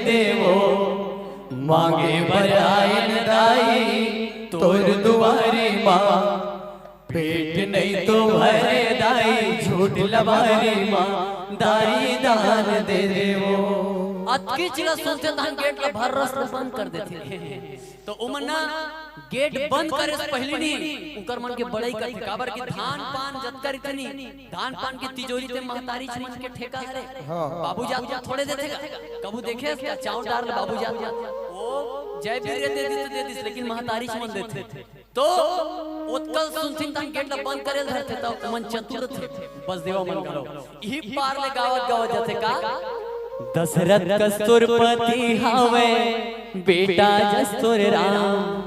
देवो मांगे बरायन दाई तोर दुआरे माँ पेट नहीं तो भरे दाई झूठ लबारे माँ दाई दान दे देवो अतकी चिला सुनते धान गेट ला भर रस बंद कर देते तो उमना गेट बंद करे से पहले नहीं उनकर मन के बड़ाई करती काबर की धान पान जतकर इतनी धान पान की तिजोरी ते महतारी मन के ठेका है बाबू जात थोड़े देतेगा कबू देखे चाव डार बाबू जात ओ जय वीर दे दिस लेकिन महतारी मन देते तो उत्कल सुनथिन धान गेट ला बंद करे रहते तो मन चतुर थे बस देवा मन करो यही पार ले गावत जाते का दशरथ कस्तूरपति हावे बेटा जस्तुर राम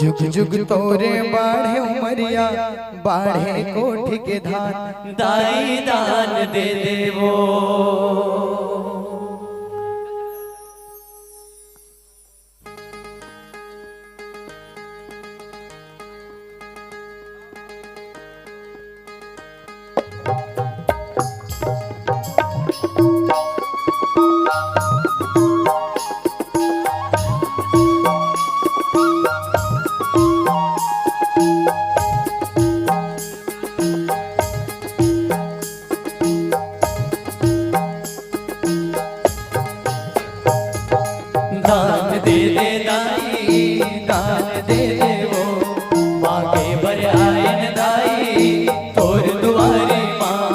जुग जुग तोरे बाढ़े उमरिया बाढ़े कोठ के धान दाई दान दे देवो दान दे दे दाई दान दे देवो मांगे बरायन दाई तोर दुआरे माँ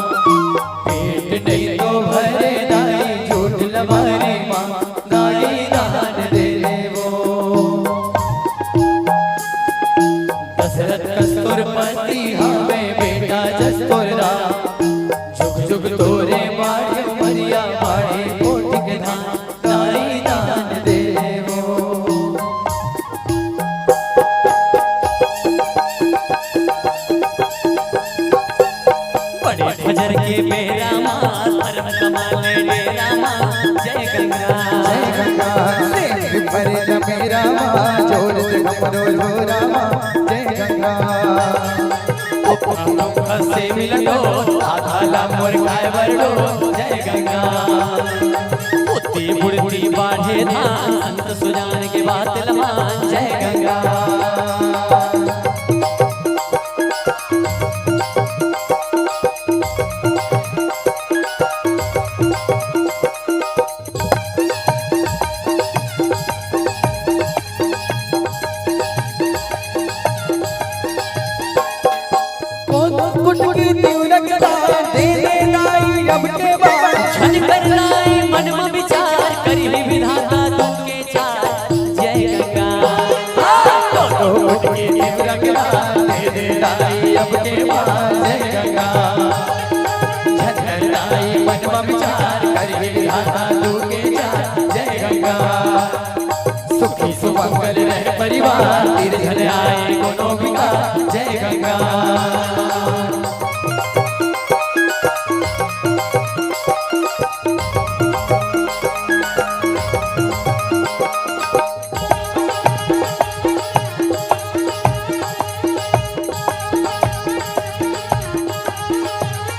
पेट नहीं तो भरे दाई झूठ लबारे माँ दाई दान दे देवो दशरथ कस्तूरपति हावे बेटा जस्तुर राम जुग जुग तोरे बाढ़े उमरिया बाढ़े कोठ के धान दाई दान दे देवो बड़े फजर के बेरा माँ धर्म कमाने डेरा माँ जय गंगा जय गंगा परे मेरा माँ जोर से हमरो जोरा माँ जय गंगा से मिलटो आधाला मोर काय बरडो जय गंगा उती बुढ़ी बाढ़े धान संत सुजान के बात लमान जय गंगा छन कर लाई मन में विचार करी विधाता तुमके चार जय गंगा तो उठ के रंगला दे दे लाई अब के बाद जय गंगा छन कर लाई मन में विचार करी विधाता तुमके चार जय गंगा सुखी सुमंगल रहे परिवार तीर धन आए कोनो विकार जय गंगा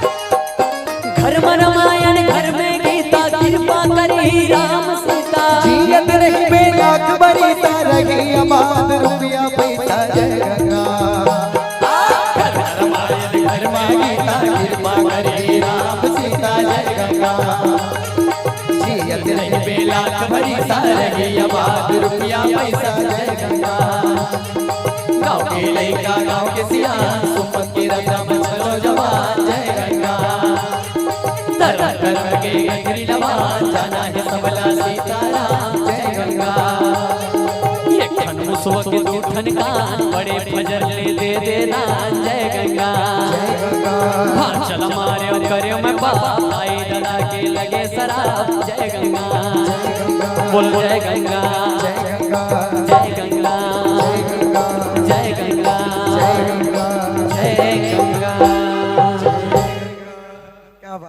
घर में रामायण घर में गीता कृपा करी राम सीता जियत रही बेलाख बड़ी तरही आबाद रुपया पैसा जय गंगा घर में रामायण घर में गीता कृपा करी राम सीता जय गंगा जियत रही बेलाख बड़ी तरही आबाद रुपया पैसा जय गंगा गाँव के लड़का गाँव के सियान सुमन के रंगा में चलो जवान जय गंगा धर्म कर्म के गंगरी लवान जाना है सबला सीताराम जय गंगा ये खन मुसवा के दो ठन कान बड़े फजर ले दे दान जय गंगा हाँ चल मारे और करे मैं बाबा भाई दादा के लगे शराब जय गंगा बोल जय गंगा जय गंगा